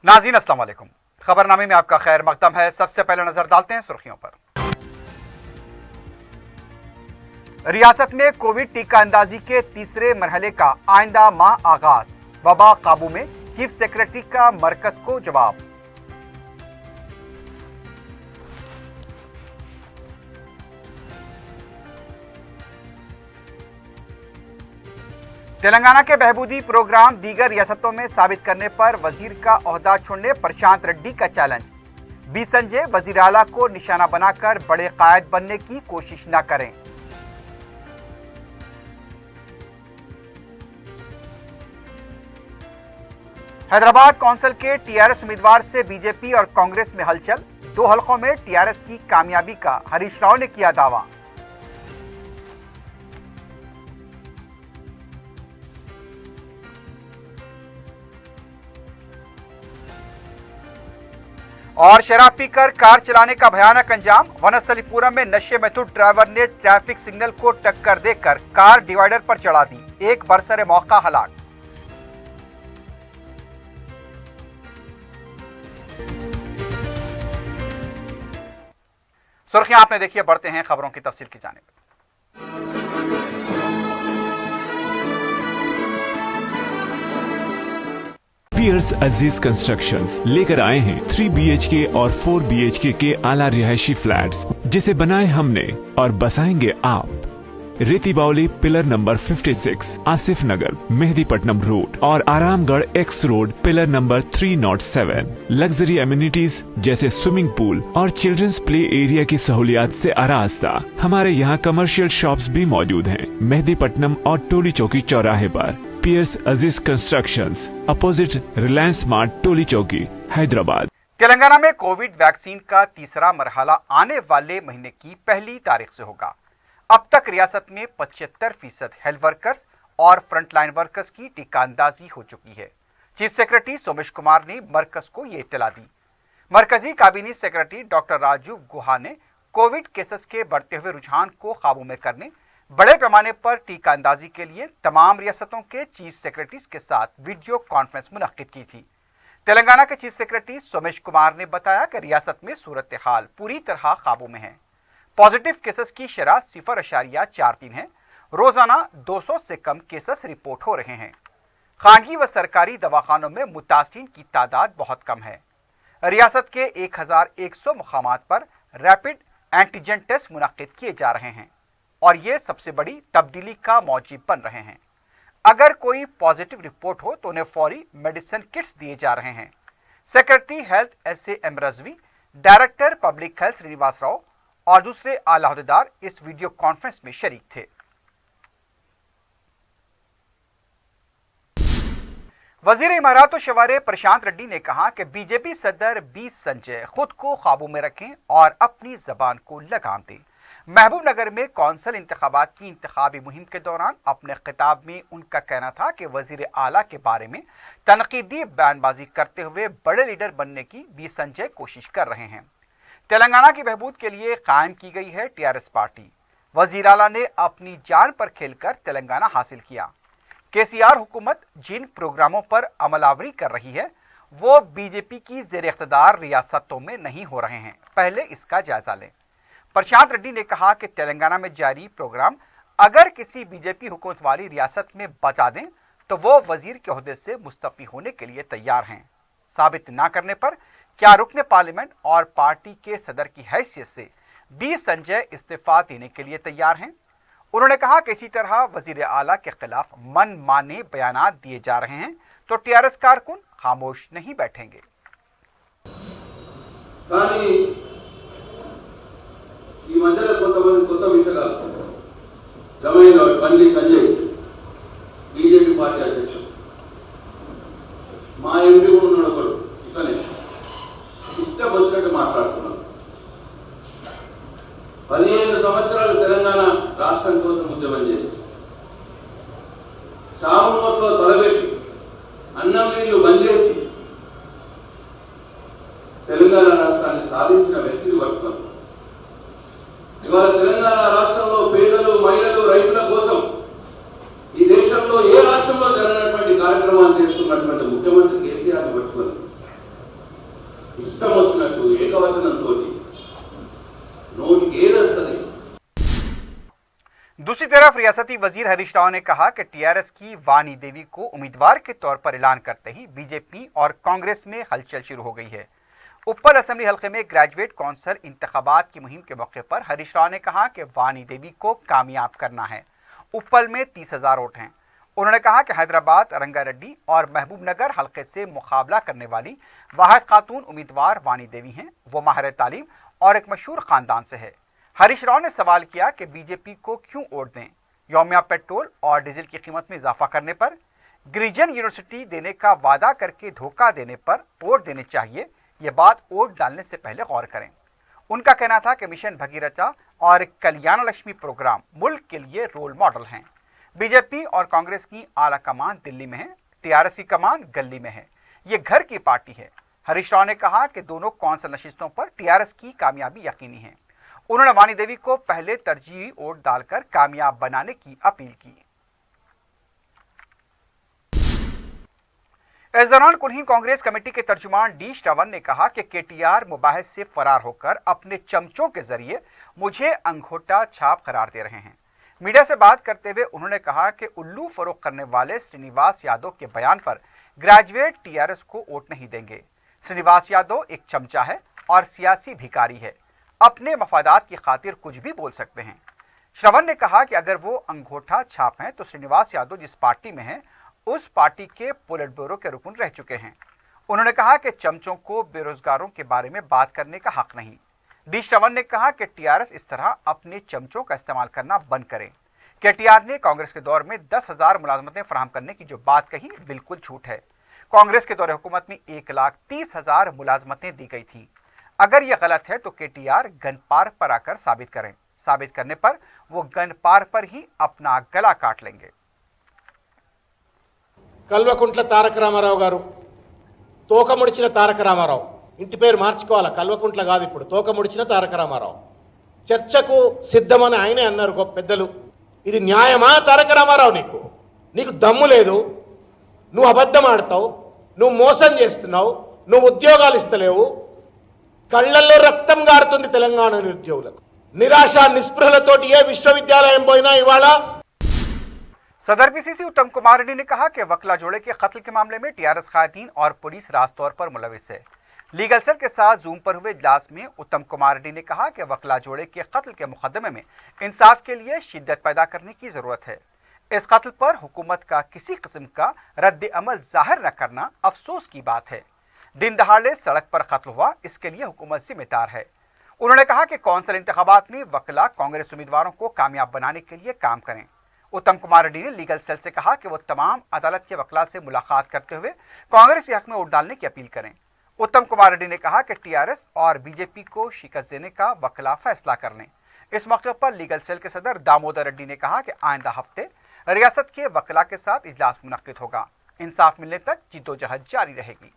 नाज़रीन अस्सलाम वालेकुम। खबरनामे में आपका खैर मकदम है। सबसे पहले नजर डालते हैं सुर्खियों पर। रियासत में कोविड टीका अंदाजी के तीसरे मरहले का आइंदा माह आगाज। वबा काबू में, चीफ सेक्रेटरी का मरकज को जवाब। तेलंगाना के बहबूदी प्रोग्राम दीगर रियासतों में साबित करने पर वजीर का ओहदा छोड़ने प्रशांत रेड्डी का चैलेंज। बी संजय वजीर आला को निशाना बनाकर बड़े कायद बनने की कोशिश न करें। हैदराबाद कौंसिल के टीआरएस उम्मीदवार से बीजेपी और कांग्रेस में हलचल। 2 हलकों में टीआरएस की कामयाबी का हरीश राव ने किया दावा। और शराब पीकर कार चलाने का भयानक अंजाम। वनस्थलीपुरम में नशे में धुत ड्राइवर ने ट्रैफिक सिग्नल को टक्कर देकर कार डिवाइडर पर चढ़ा दी। एक बरसरे मौका हलाक। सुर्खियां आपने देखिए, बढ़ते हैं खबरों की तफसील की जानिब। पियर्स अजीज कंस्ट्रक्शंस लेकर आए हैं 3 BHK और 4 BHK के आला रिहायशी फ्लैट्स, जिसे बनाए हमने और बसाएंगे आप। रेती बावली पिलर नंबर 56, आसिफ नगर, मेहदीपट्टनम रोड और Aramghar x road pillar number 307। Luxury amenities जैसे स्विमिंग पूल और चिल्ड्रंस प्ले एरिया की सहूलियात से आरास्ता। हमारे यहाँ कमर्शियल शॉप्स भी मौजूद हैं। मेहदीपट्टनम और टोली चौकी चौराहे पर। पियर्स अजीज कंस्ट्रक्शंस, अपोजिट रिलायंस स्मार्ट, टोली चौकी, हैदराबाद। तेलंगाना में कोविड वैक्सीन का तीसरा मरहला आने वाले महीने की 1 तारीख से होगा। अब तक रियासत में 75% हेल्थ वर्कर्स और फ्रंटलाइन वर्कर्स की टीका अंदाजी हो चुकी है। चीफ सेक्रेटरी सोमेश कुमार ने मरकज को ये इत्तला दी। मरकजी काबीना सेक्रेटरी डॉक्टर राजू गुहा ने कोविड केसेस के बढ़ते हुए रुझान को काबू में करने, बड़े पैमाने पर टीका अंदाजी के लिए तमाम रियासतों के चीफ सेक्रेटरीज के साथ वीडियो कॉन्फ्रेंस मुनक्किद की थी। तेलंगाना के चीफ सेक्रेटरी सोमेश कुमार ने बताया कि रियासत में सूरत हाल पूरी तरह काबू में है। पॉजिटिव केसेस की शरह 0.43 है। रोजाना 200 से कम केसेस रिपोर्ट हो रहे हैं। खानगी व सरकारी दवाखानों में मुतासिरीन की तादाद बहुत कम है। रियासत के 1100 मुकामात पर रैपिड एंटीजन टेस्ट मुनक्किद किए जा रहे हैं और ये सबसे बड़ी तब्दीली का मौजिब बन रहे हैं। अगर कोई पॉजिटिव रिपोर्ट हो तो उन्हें फौरी मेडिसिन किट्स दिए जा रहे हैं। Secretary health SAM Rizvi, director public health Srinivas Rao और दूसरे आला अहदेदार इस वीडियो कॉन्फ्रेंस में शरीक थे। वजीर इमारात और शवारे प्रशांत रेड्डी ने कहा कि बीजेपी सदर बी संजय खुद को काबू में रखें और अपनी जबान को लगाम दें। महबूबनगर में कौंसिल इंतखाबात की इंतखाबी मुहिम के दौरान अपने खिताब में उनका कहना था कि वजीर आला के बारे में तनकीदी बयानबाजी करते हुए बड़े लीडर बनने की बी संजय कोशिश कर रहे हैं। तेलंगाना की बहबूद के लिए कायम की गई है टीआरएस पार्टी। वजीर आला ने अपनी जान पर खेलकर तेलंगाना हासिल किया। केसीआर हुकूमत जिन प्रोग्रामों पर अमलावरी कर रही है वो बीजेपी की ज़ेर इख्तिदार रियासतों में नहीं हो रहे हैं। पहले इसका जायजा लें। प्रशांत रेड्डी ने कहा कि तेलंगाना में जारी प्रोग्राम अगर किसी बीजेपी हुकूमत वाली रियासत में बता दें तो वो वजीर के ओहदे से मुस्तफी होने के लिए तैयार हैं। साबित ना करने पर क्या रुकने पार्लियामेंट और पार्टी के सदर की हैसियत से बी संजय इस्तीफा देने के लिए तैयार हैं। उन्होंने कहा कि इसी तरह वजीर आला के खिलाफ मनमाने बयानात दिए जा रहे हैं तो टीआरएस कारकुन खामोश नहीं बैठेंगे। ఈ మధ్యలో కొంతమంది కొత్త విషయాలు జమైన్ బండి సంజయ్ బీజేపీ పార్టీ అధ్యక్షుడు మా ఎంపీ కూడా ఉన్నాడు ఒకడు ఇట్లనే ఇష్టం వచ్చినట్టు మాట్లాడుతున్నాడు. 15 సంవత్సరాలు తెలంగాణ రాష్ట్రం కోసం ఉద్యమం చేసి చావు నోట్లో తలబెట్టి అన్నం నీళ్లు బంద్ చేసి తెలంగాణ రాష్ట్రాన్ని సాధించిన వ్యక్తిని పట్టుకున్నాం. ఇవాళ తెలంగాణ రాష్ట్రంలో పేదలు, మహిళలు, రైతుల కోసం ఈ దేశంలో ఏ రాష్ట్రంలో జరగనటువంటి కార్యక్రమాలు చేస్తున్నటువంటి ముఖ్యమంత్రి కేసీఆర్ని పట్టుకొని ఇష్టం వచ్చినట్టు ఏకవచనంతో నోటికి ఏదొస్తుంది. दूसरी तरफ रियासती वजीर हरीश राव ने कहा कि टीआरएस की वानी देवी को उम्मीदवार के तौर पर ऐलान करते ही बीजेपी और कांग्रेस में हलचल शुरू हो गई है। उप्पल असेंबली हलके में ग्रेजुएट कौंसल इंतखाबात की मुहिम के मौके पर हरीश राव ने कहा कि वानी देवी को कामयाब करना है। उप्पल में 30,000 वोट हैं। उन्होंने कहा कि हैदराबाद, रंगारेड्डी और महबूबनगर हलके से मुकाबला करने वाली वाहिद खातून उम्मीदवार वानी देवी हैं। वो माहिर तालीम और एक मशहूर खानदान से है। हरीश राव ने सवाल किया कि बीजेपी को क्यों वोट दें। यौमिया पेट्रोल और डीजल की कीमत में इजाफा करने पर, गिरिजन यूनिवर्सिटी देने का वादा करके धोखा देने पर वोट देने चाहिए। ये बात वोट डालने से पहले गौर करें। उनका कहना था कि मिशन भगीरथा और कल्याण लक्ष्मी प्रोग्राम मुल्क के लिए रोल मॉडल हैं। बीजेपी और कांग्रेस की आला कमान दिल्ली में है, टीआरएस की कमान गली में है। ये घर की पार्टी है। हरीश राव ने कहा कि दोनों कौंसल नशिस्तों पर टीआरएस की कामयाबी यकीनी है। उन्होंने वानी देवी को पहले तरजीही वोट डालकर कामयाब बनाने की अपील की। इस दौरान कुल्हीन कांग्रेस कमेटी के तर्जुमान डी श्रवण ने कहा कि केटीआर मुबाहिस से फरार होकर अपने चमचों के जरिए मुझे अंगूठा छाप करार दे रहे हैं। मीडिया से बात करते हुए उन्होंने कहा कि उल्लू फरोख करने वाले श्रीनिवास यादव के बयान पर ग्रेजुएट टीआरएस को वोट नहीं देंगे। श्रीनिवास यादव एक चमचा है और सियासी भिखारी है। अपने मफादात की खातिर कुछ भी बोल सकते हैं। श्रवण ने कहा कि अगर वो अंगूठा छाप हैं तो श्रीनिवास यादव जिस पार्टी में हैं उस पार्टी के पोलिट ब्यूरो के रुकन रह चुके हैं। उन्होंने कहा कि चमचों को बेरोजगारों के बारे में बात करने का हक नहीं। डी श्रवण ने कहा कि टीआरएस इस तरह अपने चमचों का इस्तेमाल करना बंद करे। केटीआर ने कांग्रेस के दौर में 10,000 मुलाजमतें फराहम करने की जो बात कही बिल्कुल झूठ है। कांग्रेस के दौरे हुकूमत में 1,30,000 मुलाजमतें दी गई थी। अगर यह गलत है तो केटीआर गन पार पर आकर साबित करें। साबित करने पर वो गन पार पर ही अपना गला काट लेंगे। కల్వకుంట్ల తారక రామారావు గారు, తోక ముడిచిన తారక రామారావు, ఇంటి పేరు మార్చుకోవాలా, కల్వకుంట్ల కాదు ఇప్పుడు, తోక ముడిచిన తారక రామారావు. చర్చకు సిద్ధమని ఆయనే అన్నారు గొప్ప పెద్దలు. ఇది న్యాయమా తారక రామారావు? నీకు నీకు దమ్ము లేదు, నువ్వు అబద్ధం ఆడతావు, నువ్వు మోసం చేస్తున్నావు, నువ్వు ఉద్యోగాలు ఇస్తలేవు. కళ్ళల్లో రక్తం గారుతుంది తెలంగాణ నిరుద్యోగులకు. నిరాశ నిస్పృహలతోటి ఏ విశ్వవిద్యాలయం పోయినా ఇవాళ। सदर पीसीसी उत्तम कुमार रेड्डी ने कहा कि वकला जोड़े के कत्ल के मामले में टीआरएस खातिन और पुलिस राज तौर पर मुलविस है। लीगल सेल के साथ जूम पर हुए इजलास में उत्तम कुमार रेड्डी ने कहा कि वकला जोड़े के कत्ल के मुकदमे में इंसाफ के लिए शिद्दत पैदा करने की जरूरत है। इस कत्ल पर हुकूमत का किसी किस्म का रद्द अमल जाहिर न करना अफसोस की बात है। दिन दहाड़े सड़क पर कत्ल हुआ, इसके लिए हुकूमत जिम्मेदार है। उन्होंने कहा कि कौंसिल इंतखाबात में वकला कांग्रेस उम्मीदवारों को कामयाब बनाने के लिए काम करें। उत्तम कुमार रेड्डी ने लीगल सेल से कहा कि वो तमाम अदालत के वकला से मुलाकात करते हुए कांग्रेस के हक में वोट डालने की अपील करें। उत्तम कुमार रेड्डी ने कहा कि टीआरएस और बीजेपी को शिकस्त देने का वकला फैसला कर लें। इस मौके पर लीगल सेल के सदर दामोदर रेड्डी ने कहा कि आइंदा हफ्ते रियासत के वकला के साथ इजलास मुनक्किद होगा। इंसाफ मिलने तक जिद्दोजहद जारी रहेगी।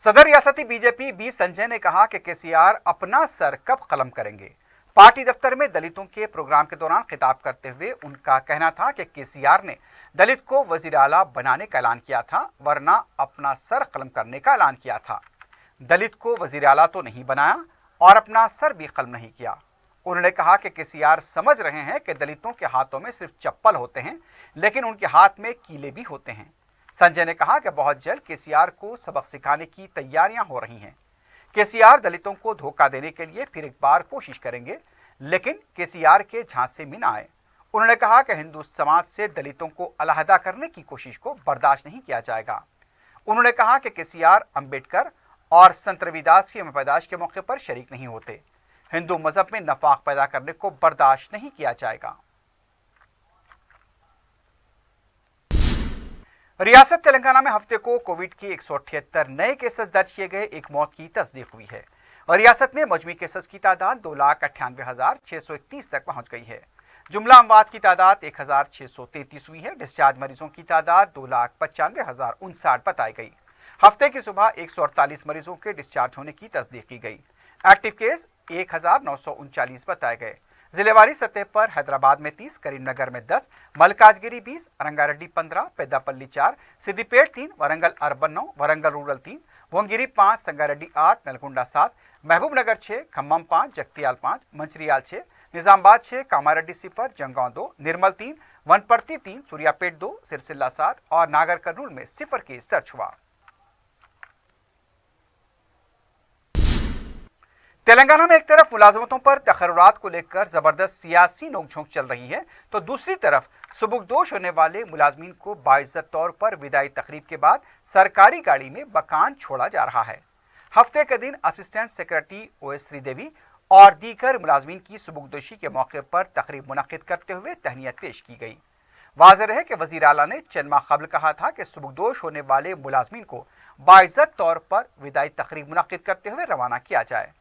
सदर रियासती बीजेपी बी संजय ने कहा कि केसीआर अपना सर कब कलम करेंगे। पार्टी दफ्तर में दलितों के प्रोग्राम के दौरान खिताब करते हुए उनका कहना था कि केसीआर ने दलित को वजीर आला बनाने का ऐलान किया था, वरना अपना सर कलम करने का ऐलान किया था। दलित को वजीर आला तो नहीं बनाया और अपना सर भी कलम नहीं किया। उन्होंने कहा कि केसीआर समझ रहे हैं कि दलितों के हाथों में सिर्फ चप्पल होते हैं, लेकिन उनके हाथ में कीले भी होते हैं। संजय ने कहा कि बहुत जल्द केसीआर को सबक सिखाने की तैयारियां हो रही हैं। केसीआर दलितों को धोखा देने के लिए फिर एक बार कोशिश करेंगे, लेकिन केसीआर के झांसे में न आए। उन्होंने कहा कि हिंदू समाज से दलितों को अलहदा करने की कोशिश को बर्दाश्त नहीं किया जाएगा। उन्होंने कहा कि केसीआर अंबेडकर और संत रविदास की पैदाइश के मौके पर शरीक नहीं होते। हिंदू मजहब में नफाक पैदा करने को बर्दाश्त नहीं किया जाएगा। रियासत तेलंगाना में हफ्ते को कोविड के 178 नए केसेस दर्ज किए गए, एक मौत की तस्दीक हुई है और रियासत में मजमूई केसेस की तादाद 2,98,631 तक पहुंच गई है। जुमला अमवात की तादाद 1,633 हुई है। डिस्चार्ज मरीजों की तादाद 2,95,059 बताई गई। हफ्ते की सुबह 148 मरीजों के डिस्चार्ज होने की तस्दीक की गई। एक्टिव केस 1,939 बताए गए। जिलेवारी सतह पर हैदराबाद में 30, करीमनगर में 10, मलकाजगिरी 20, रंगारेड्डी 15, पेद्दापल्ली 4, सिद्दीपेट 3, वरंगल अर्बन 9, वरंगल रूरल 3, भोंगिरी 5, संगारेड्डी 8, नलगुंडा 7, महबूबनगर 6, खम्मम 5, जगतियाल 5, मंचिरियाल 6, निजामाबाद 6, कामारेड्डी 0, जंगांव 2, निर्मल 3, वनपर्ती 3, सूर्यापेट 2, सिरसिल्ला 7 और नागर कर्नूल में 0 केस दर्ज हुआ। तेलंगाना में एक तरफ मुलाजमतों पर तकर्रुरात को लेकर जबरदस्त सियासी नोकझोंक चल रही है तो दूसरी तरफ सुबुकदोश होने वाले मुलाजमीन को बाइज्जत तौर पर विदाई तकरीब के बाद सरकारी गाड़ी में बकान छोड़ा जा रहा है। हफ्ते के दिन असिस्टेंट सेक्रेटरी ओएस श्रीदेवी और दीगर मुलाजमीन की सुबुकदोशी के मौके पर तकरीब मुनक्किद करते हुए तहनीत पेश की गई। वाज़ेह रहे कि वज़ीर आला ने चंद माह कबल कहा था कि सुबुकदोश होने वाले मुलाजमीन को बाइज्जत तौर पर विदाई तकरीब मुनक्किद करते हुए रवाना किया जाए।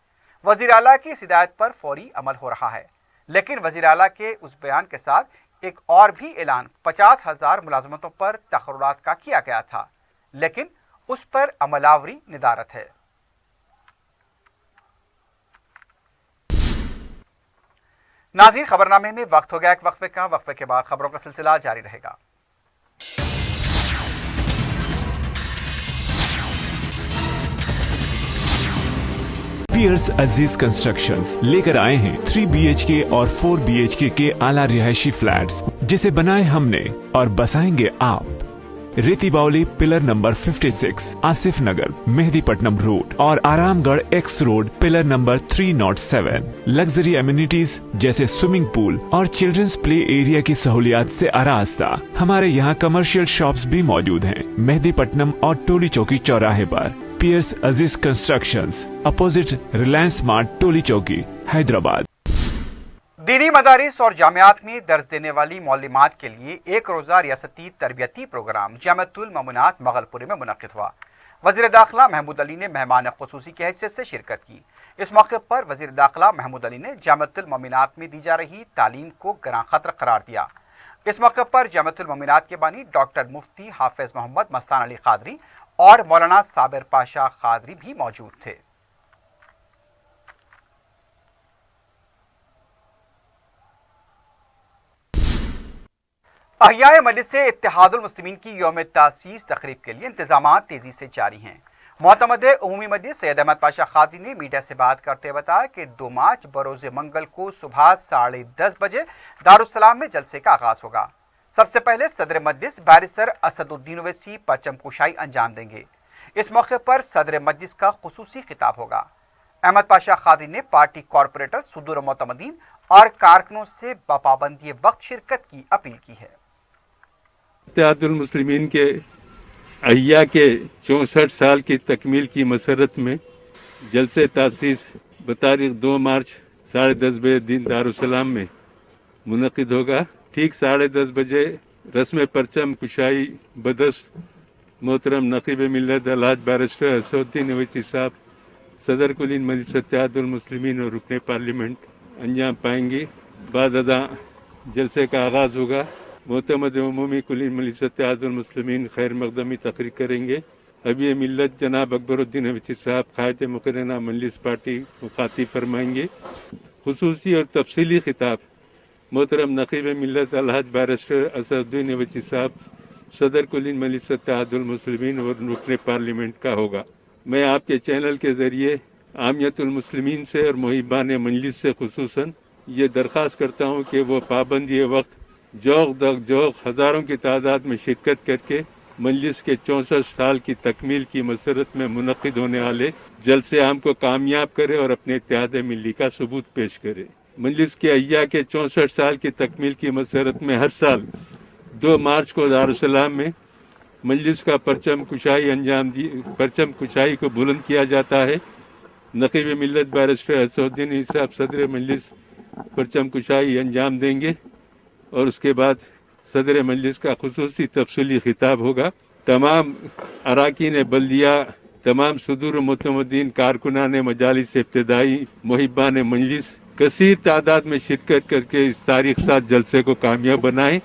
वज़ीर आला की इस हिदायत पर फौरी अमल हो रहा है, लेकिन वज़ीर आला के उस बयान के साथ एक और भी ऐलान 50,000 मुलाजमतों पर तकर्रुरात का किया गया था, लेकिन उस पर अमलावरी निदारत है। नाज़रीन, खबरनामे में वक्त हो गया एक वक्फे का। वक्फे के बाद खबरों का सिलसिला जारी रहेगा। पियर्स अजीज कंस्ट्रक्शंस लेकर आए हैं 3 BHK और 4 BHK के आला रिहायशी फ्लैट्स, जिसे बनाए हमने और बसाएंगे आप। रेती बावली पिलर नंबर 56, आसिफ नगर, मेहदीपट्टनम रोड और Aramghar x road pillar number 307। Luxury amenities जैसे स्विमिंग पूल और चिल्ड्रंस प्ले एरिया की सहूलियात से आरास्ता। हमारे यहाँ कमर्शियल शॉप्स भी मौजूद हैं मेहदीपट्टनम और टोली चौकी चौराहे पर। पियर्स अजीज कंस्ट्रक्शंस, अपोजिट रिलायंस मार्ट, टोली चौकी, हैदराबाद। दीनी मदारिस और जामियात में दर्ज देने वाली मौलिमात के लिए एक रोज़ा रियासती तरबियती प्रोग्राम जामिअतुल ममुनात मगलपुरी में मुनक्किद हुआ। वज़ीर दाखिला महमूद अली ने मेहमान ख़ुसूसी की हैसियत से शिरकत की। इस मौके पर वज़ीर दाखिला महमूद अली ने जामिअतुल ममुनात में दी जा रही तालीम को गरां खतर करार दिया। इस मौके पर जामिअतुल ममुनात के बानी डॉक्टर मुफ्ती हाफिज मोहम्मद मस्तान अली कादरी और मौलाना साबिर पाशा कादरी भी मौजूद थे। अहियाए मजलिस से इत्तेहादुल मुस्लिमीन की यौम तासीस तकरीब के लिए इंतजामात तेजी से जारी हैं। मोतमदे उमूमी मजलिस सैयद अहमद पाशा कादरी ने मीडिया से बात करते हुए बताया कि 2 मार्च बरोज मंगल को सुबह 10:30 बजे दारुस्सलाम में जलसे का आगाज होगा। सबसे पहले सदर मजलिस बैरिस्टर असदुद्दीन ओवैसी परचम कुशाई अंजाम देंगे। इस मौके पर सदर मजलिस का खुसूसी खिताब होगा। अहमद पाशा कादरी ने पार्टी कॉरपोरेटर, सुदूर मोतमदीन और कारकुनों से पाबंदी वक्त शिरकत की अपील की है। इत्तेहादुल मुस्लिमीन के अहिया के 64 साल की तकमील की मसरत में जलसे तासीस बतारीख 2 मार्च 10:30 बजे दिन दारुस्सलाम में मुनक़िद होगा। ठीक 10:30 बजे रस्म परचम कुशाई बदस्त मोहतरम नकीब मिल्लत अलहाज बैरिस्टर असदुद्दीन ओवैसी साहब, सदर कुलीन मजलिस इत्तेहादुल मुस्लिमीन और रुकने पार्लियामेंट अंजाम पाएंगे। बाद अदा जलसे का आगाज़ होगा। मोतमद उमूमी कुलीन मजलिस इत्तेहादुल मुस्लिमीन खैर मकदमी तकरीर करेंगे। अभी मिल्लत जनाब अकबरुद्दीन ओवैसी साहब कायद मुकर्रना मजलिस पार्टी मुखातिब फरमाएंगे। खुसूसी और तफसीली खिताब मोहतरम नकीब मिल्लत अलहाज बैरिस्टर असदुद्दीन ओवैसी साहब, सदर कुलीन मजलिस इत्तेहादुल मुस्लिमीन और रुकने पार्लियामेंट का होगा। मैं आपके चैनल के ज़रिए आमियतुल मुस्लिमीन से और मुहिबान मजलिस से खुसूसन ये दरख्वास्त करता हूँ कि वो पाबंदी वक्त जौक दग जौक हज़ारों की तादाद में शिरकत करके मजलिस के 64 साल की तकमील की मसरत में मुनक़िद होने वाले जलसे आम को कामयाब करे और अपने इत्तेहाद मिली का सबूत पेश करे। मजलिस के अहिया के 64 साल की तकमील की मसरत में हर साल 2 मार्च को दारुस्सलाम में मजलिस का परचम कुशाई को बुलंद किया जाता है। नकीब मिल्लत बैरिस्टर असदुद्दीन साहब सदर मजलिस परचम कुशाई अंजाम देंगे और उसके बाद सदर मजलिस का खुसूसी तफसीली खिताब होगा। तमाम अराकीन बल्दिया, तमाम सुदूर मुतमदीन कारकुनान मजालिस इब्तिदाई मुहिबान मजलिस कसीर तादाद में शिरकत करके इस तारीख साथ जलसे को कामयाब बनाएं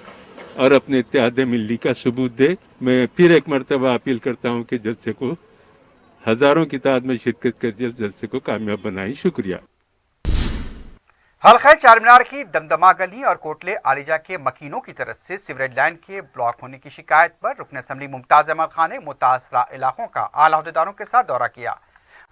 और अपने इत्तेहाद मिली का सबूत दे। मैं फिर एक मरतबा अपील करता हूँ कि जलसे को हज़ारों की तादाद में शिरकत कर जलसे को कामयाब बनाएं। शुक्रिया। हलखा चारमीनार की दमदमा गली और कोटले आलिजा के मकीनों की तरफ से सीवरेज लाइन के ब्लॉक होने की शिकायत पर रुकन असम्बली मुमताज अहमद खान ने मुतासरा इलाकों का आला अहदेदारों के साथ दौरा किया।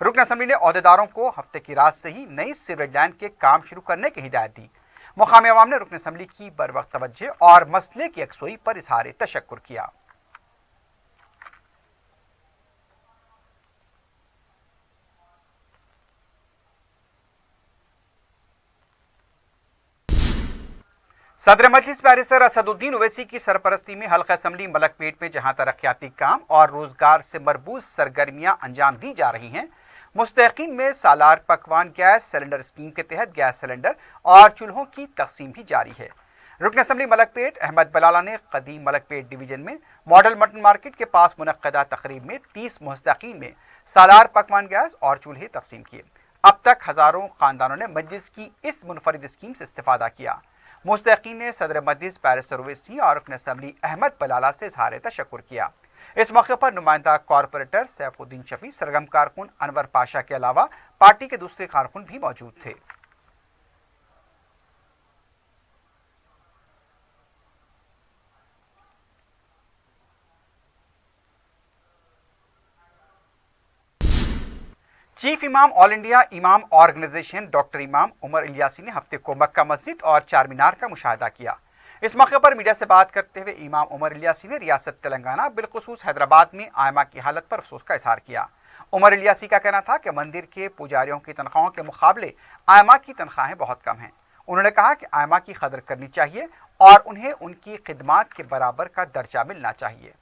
रुकन असम्बली ने अहदेदारों को हफ्ते की रात से ही नई सीवरेज लाइन के काम शुरू करने की हिदायत दी। मुकामी अवाम ने रुकन असम्बली की बरवक्त तवज्जो और मसले की यकसुई पर इजहार तशक्कुर किया। सदर मजलिस बैरिस्टर असदुद्दीन ओवैसी की सरपरस्ती में हल्का असम्बली मलकपेट में जहां तरक्याती काम और रोजगार से मरबूत सरगर्मियां अंजाम दी जा रही हैं, मुस्तहकीन में सालार पकवान गैस सिलेंडर स्कीम के तहत गैस सिलेंडर और चूल्हों की तकसीम भी जारी है। रुकन असम्बली मलकपेट अहमद बलाला ने कदीम मलकपेट डिवीजन में मॉडल मटन मार्केट के पास मुनक्कदा तकरीब में 30 मुस्तहकीन में सालार पकवान गैस और चूल्हे तकसीम किए। अब तक हजारों खानदानों ने मजलिस की इस मुनफरिद स्कीम से इस्तेफादा किया। मुस्तहकीन ने सदर मजलिस बैरिस्टर ओवैसी और रुकन असम्बली अहमद बलाला से इजहार तशक्कुर किया। इस मौके पर नुमाइंदा कॉरपोरेटर सैफुद्दीन शफी, सरगम कारकुन अनवर पाशा के अलावा पार्टी के दूसरे कारकुन भी मौजूद थे। चीफ इमाम ऑल इंडिया इमाम ऑर्गेनाइजेशन डॉक्टर इमाम उमर इलियासी ने हफ्ते को मक्का मस्जिद और चारमीनार का मुशाहिदा किया। इस मौके पर मीडिया से बात करते हुए इमाम उमर इलियासी ने रियासत तेलंगाना बिलखुसूस हैदराबाद में आयमा की हालत पर अफसोस का इजहार किया। उमर इलियासी का कहना था कि मंदिर के पुजारियों की तनख्वाहों के मुकाबले आयमा की तनख्वाहें बहुत कम हैं। उन्होंने कहा कि आयमा की कदर करनी चाहिए और उन्हें उनकी खिदमात के बराबर का दर्जा मिलना चाहिए।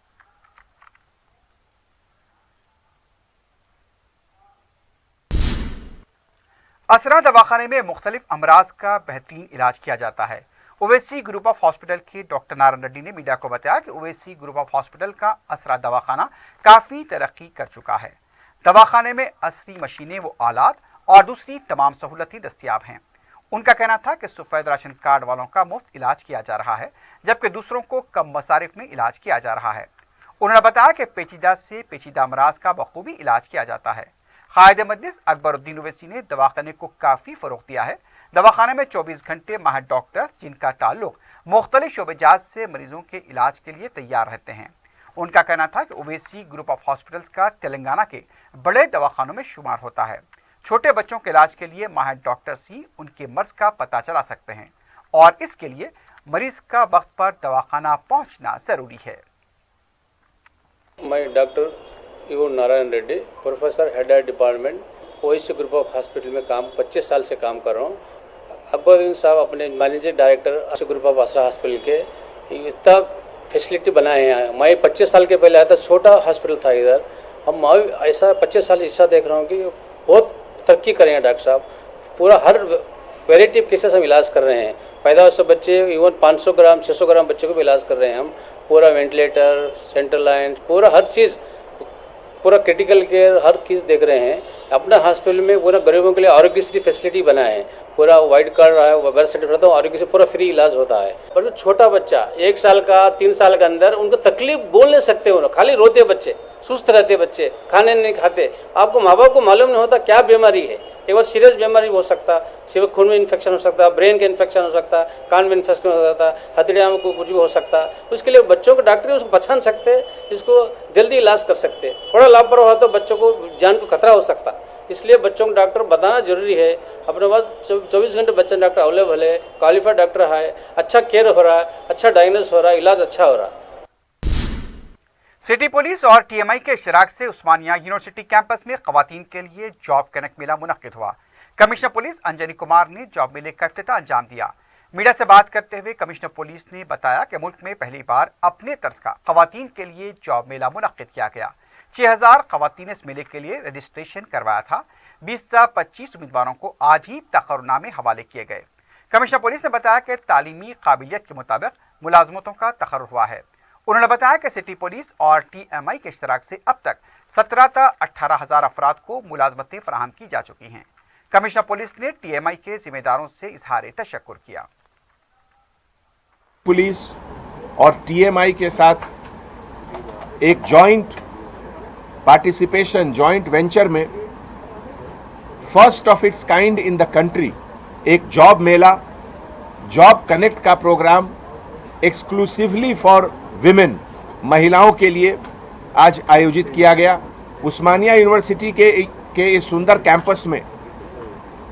असरा दवाखाने में मुख्तलिफ अमराज का बेहतरीन इलाज किया जाता है। ओवैसी ग्रुप ऑफ हॉस्पिटल के डॉक्टर नारायण रेड्डी ने मीडिया को बताया कि ओवैसी ग्रुप ऑफ हॉस्पिटल का असरा दवाखाना काफ़ी तरक्की कर चुका है। दवाखाने में असली मशीनें व आलात और दूसरी तमाम सहूलतें दस्तियाब हैं। उनका कहना था कि सफेद राशन कार्ड वालों का मुफ्त इलाज किया जा रहा है, जबकि दूसरों को कम मसारिफ में इलाज किया जा रहा है। उन्होंने बताया कि पेचीदा से पेचीदा अमराज का बखूबी इलाज किया जाता है। कायदे मजलिस अकबरुद्दीन ओवैसी ने दवाखाने को काफ़ी फ़रोग़ दिया है। दवाखाने में 24 घंटे माहिर डॉक्टर्स जिनका ताल्लुक मुख्तलिफ शोबेजात से मरीजों के इलाज के लिए तैयार रहते हैं। उनका कहना था कि ओवैसी ग्रुप ऑफ हॉस्पिटल्स का तेलंगाना के बड़े दवाखानों में शुमार होता है। छोटे बच्चों के इलाज के लिए माहिर डॉक्टर्स ही उनके मर्ज का पता चला सकते हैं और इसके लिए मरीज का वक्त पर दवाखाना पहुंचना ज़रूरी है। मैं doctor you Narayan Reddy, professor head department Owaisi group of hospital में 25 साल से काम कर रहा हूँ। अकबरुद्दीन साहब अपने managing director group of Asra hospital के इतना फैसिलिटी बनाए हैं। मैं 25 साल के पहले आया था, छोटा हॉस्पिटल था इधर। हम ऐसा 25 साल ऐसा देख रहा हूँ कि बहुत तरक्की कर रहे हैं डॉक्टर साहब। पूरा हर वेराइटी केसेस हम इलाज कर रहे हैं। पैदा से बच्चे इवन 500 ग्राम 600 ग्राम बच्चे को भी इलाज कर रहे हैं हम। पूरा वेंटिलेटर, सेंट्रल लाइन, पूरा हर चीज़, पूरा क्रिटिकल केयर हर चीज़ देख रहे हैं। अपना हॉस्पिटल में पूरा गरीबों के लिए आरोग्यश्री फैसिलिटी बनाए हैं। पूरा वाइट कार्ड रहा है, बर्थ सर्टिफिकेट तो आरोग्य से पूरा फ्री इलाज होता है। पर जो छोटा बच्चा 1 साल का 3 साल के अंदर उनको तकलीफ बोल नहीं सकते, उन्होंने खाली रोते बच्चे, सुस्त रहते बच्चे, खाने नहीं खाते। आपको माँ बाप को मालूम नहीं होता क्या बीमारी है। एक बार सीरियस बीमारी हो सकता, सिर्फ खून में इन्फेक्शन हो सकता, ब्रेन का इन्फेक्शन हो सकता, कान में इन्फेक्शन हो सकता, हथेलियाँ में कुछ भी हो सकता। उसके लिए बच्चों को डॉक्टर उसको पहचान सकते, इसको जल्दी इलाज कर सकते। थोड़ा लापरवाह हो तो बच्चों को जान को खतरा हो सकता। इसलिए बच्चों को डॉक्टर बताना जरूरी है। अपने पास 24 घंटे बच्चा डॉक्टर अवेलेबल है, क्वालिफाइड डॉक्टर है, अच्छा केयर हो रहा है, अच्छा डायग्नोस हो रहा है, इलाज अच्छा हो रहा है। सिटी पुलिस और टीएमआई के इश्तराक से उस्मानिया यूनिवर्सिटी कैंपस में खवातीन के लिए जॉब कनेक्ट मेला मुनक्किद हुआ। कमिश्नर पुलिस अंजनी कुमार ने जॉब मेले का इफ्तिताह अंजाम दिया। मीडिया से बात करते हुए कमिश्नर पुलिस ने बताया कि मुल्क में पहली बार अपने तर्ज का खवातीन के लिए जॉब मेला मुनक्किद किया गया। 6000 खवातीन ने इस मेले के लिए रजिस्ट्रेशन करवाया था। 20-25 उम्मीदवारों को आज ही तकर्रुनामे हवाले किए गए। कमिश्नर पुलिस ने बताया कि तालीमी काबिलियत के मुताबिक मुलाजमतों का तकर्रुर हुआ है। उन्होंने बताया कि सिटी पुलिस और टीएमआई के इश्तराक से अब तक 17-18 अफराद को मुलाजमतें फराहम की जा चुकी हैं। कमिश्नर पुलिस ने टीएमआई के जिम्मेदारों से इजहार तशक्कुर किया। पुलिस और टीएमआई के साथ एक जॉइंट पार्टिसिपेशन, जॉइंट वेंचर में first of its kind in the country एक जॉब मेला, जॉब कनेक्ट का प्रोग्राम एक्सक्लूसिवली फॉर विमेन, महिलाओं के लिए आज आयोजित किया गया। उस्मानिया यूनिवर्सिटी के इस सुंदर कैंपस में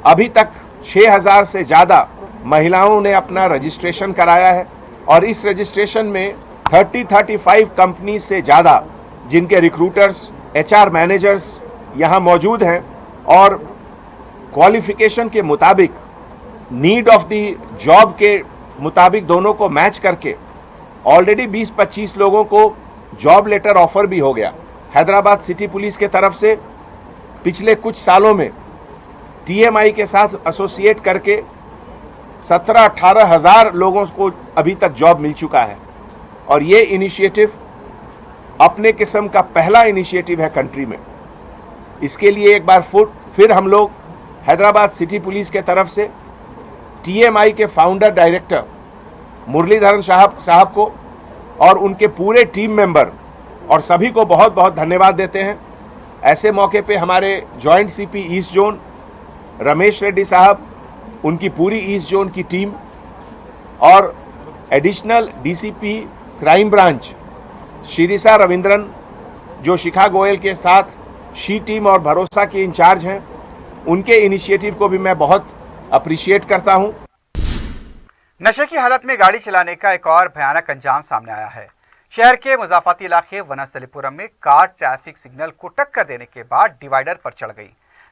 अभी तक 6000 से ज़्यादा महिलाओं ने अपना रजिस्ट्रेशन कराया है और इस रजिस्ट्रेशन में 35 कंपनी से ज़्यादा जिनके रिक्रूटर्स, HR मैनेजर्स यहाँ मौजूद हैं और क्वालिफिकेशन के मुताबिक, नीड ऑफ द जॉब के मुताबिक दोनों को मैच करके ऑलरेडी 20-25 लोगों को जॉब लेटर ऑफर भी हो गया। हैदराबाद सिटी पुलिस के तरफ से पिछले कुछ सालों में TMI के साथ एसोसिएट करके 17-18 हज़ार लोगों को अभी तक जॉब मिल चुका है और ये इनिशिएटिव अपने किस्म का पहला इनिशिएटिव है कंट्री में। इसके लिए एक बार फिर हम लोग हैदराबाद सिटी पुलिस के तरफ से TMI के फाउंडर डायरेक्टर मुरलीधरन साहब को और उनके पूरे टीम मेंबर और सभी को बहुत बहुत धन्यवाद देते हैं। ऐसे मौके पे हमारे joint CP east zone Ramesh Reddy साहब, उनकी पूरी ईस्ट जोन की टीम और additional DCP crime branch Shirisha Ravindran, जो शिखा गोयल के साथ शी टीम और भरोसा के इंचार्ज हैं, उनके इनिशिएटिव को भी मैं बहुत अप्रिशिएट करता हूं। नशे की हालत में गाड़ी चलाने का एक और भयानक अंजाम सामने आया है। शहर के मुजाफाती इलाके वनस्थलीपुरम में कार ट्रैफिक सिग्नल को टक्कर देने के बाद डिवाइडर पर चढ़ गई।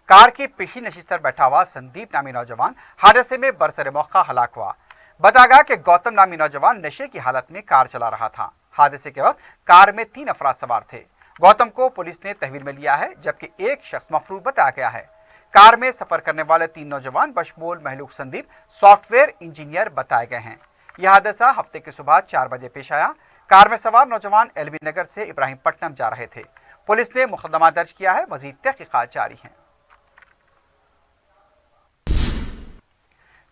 कार की पिछली नशिस्त पर बैठा हुआ संदीप नामी नौजवान हादसे में बरसरे मौका हलाक हुआ। बताया गया कि गौतम नामी नौजवान नशे की हालत में कार चला रहा था। हादसे के वक्त कार में 3 अफराद सवार थे। गौतम को पुलिस ने तहवील में लिया है, जबकि एक शख्स मफरूर बताया गया है। कार में सफर करने वाले 3 नौजवान बशमूल महलूक संदीप सॉफ्टवेयर इंजीनियर बताए गए हैं। यह हादसा हफ्ते की सुबह 4 बजे पेश आया। कार में सवार नौजवान LB नगर से इब्राहिमपट्टनम जा रहे थे। पुलिस ने मुकदमा दर्ज किया है, मजीद तहकीकात जारी है।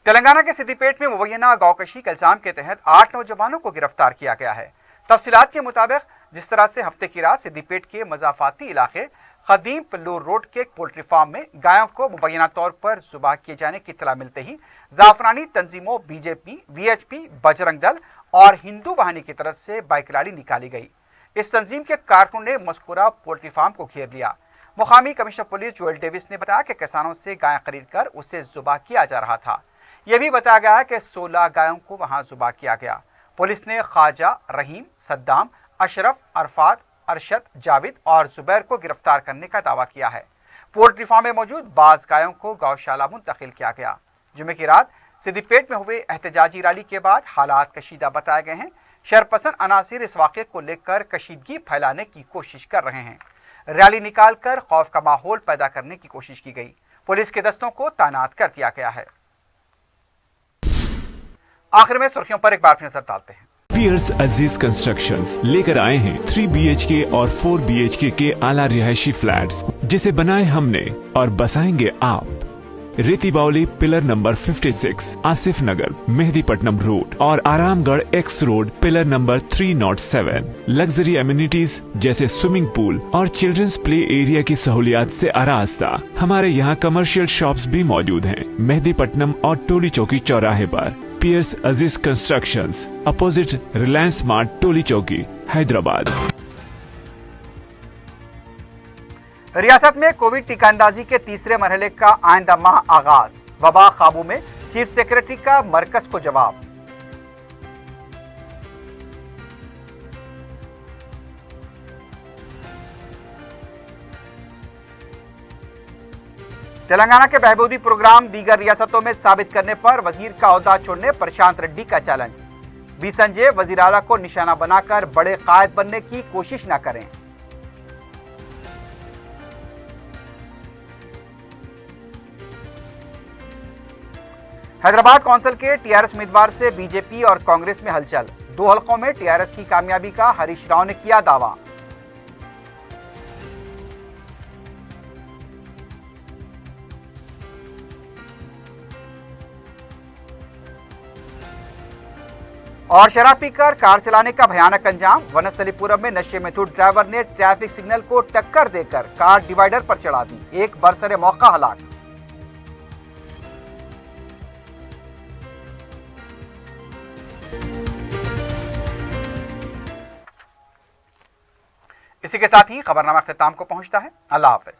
तेलंगाना के सिद्दीपेट में मुबैना गौकशी के इल्जाम के तहत 8 नौजवानों को गिरफ्तार किया गया है। तफसीलात के मुताबिक जिस तरह से हफ्ते की रात सिद्दीपेट के मजाफाती इलाके खदीम पल्लूर रोड के एक पोल्ट्री फार्म में गायों को मुबैना तौर पर जुबाह किए जाने की इत्तला मिलते ही जाफरानी तंजीमों BJP, VHP, बजरंग दल और हिंदू वाहिनी की तरफ से बाइक रैली निकाली गई। इस तंजीम के कारकुन ने मस्कुरा पोल्ट्री फार्म को घेर लिया। मुकामी कमिश्नर पुलिस जोएल डेविस ने बताया कि किसानों से गायें खरीद कर उसे जुबाह किया जा रहा था। यह भी बताया गया है कि 16 गायों को वहां जुबाह किया गया। पुलिस ने ख्वाजा, रहीम, सद्दाम, अशरफ, अरफात, अरशद, जावेद और जुबैर को गिरफ्तार करने का दावा किया है। पोल्ट्री फार्म में मौजूद बाज गायों को गौशाला मुंतकिल किया गया। जुमे की रात सिद्दीपेट में हुए एहतजाजी रैली के बाद हालात कशीदा बताए गए हैं। शरपसंद अनासिर इस वाक़े को लेकर कशीदगी फैलाने की कोशिश कर रहे हैं। रैली निकालकर खौफ का माहौल पैदा करने की कोशिश की गई। पुलिस के दस्तों को तैनात कर दिया गया है। आखिर में सुर्खियों पर एक बार फिर नजर डालते हैं। पियर्स अजीज कंस्ट्रक्शंस लेकर आए हैं 3 BHK और 4 BHK के आला रिहायशी फ्लैट्स, जिसे बनाए हमने और बसाएंगे आप। रेती बावली पिलर नंबर 56, आसिफ नगर, मेहदीपट्टनम रोड और Aramghar X road pillar number 307। Luxury amenities जैसे स्विमिंग पूल और चिल्ड्रंस प्ले एरिया की सहूलियात से आरास्ता। हमारे यहाँ कमर्शियल शॉप्स भी मौजूद हैं मेहदीपट्टनम और टोली चौकी चौराहे पर। पियर्स अजीज कंस्ट्रक्शंस, अपोजिट रिलायंस स्मार्ट, टोली चौकी, हैदराबाद। रियासत में कोविड टीकांदाजी के तीसरे मरहले का आइंदा माह आगाज। वबा काबू में, चीफ सेक्रेटरी का मरकज को जवाब। तेलंगाना के बहबूदी प्रोग्राम दीगर रियासतों में साबित करने पर वजीर का ओहदा छोड़ने प्रशांत रेड्डी का चैलेंज। बी संजय वजीर आला को निशाना बनाकर बड़े कायद बनने की कोशिश न करें। हैदराबाद कौंसिल के TRS उम्मीदवार से बीजेपी और कांग्रेस में हलचल। 2 हलकों में TRS की कामयाबी का हरीश राव ने किया दावा। और शराब पीकर कार चलाने का भयानक अंजाम। वनस्थलीपुरम में नशे में धुत ड्राइवर ने ट्रैफिक सिग्नल को टक्कर देकर कार डिवाइडर पर चढ़ा दी। एक बरसरे मौका हलाक। इसी के साथ ही खबरनामा अख्ताम को पहुंचता है। अल्लाह हाफिज।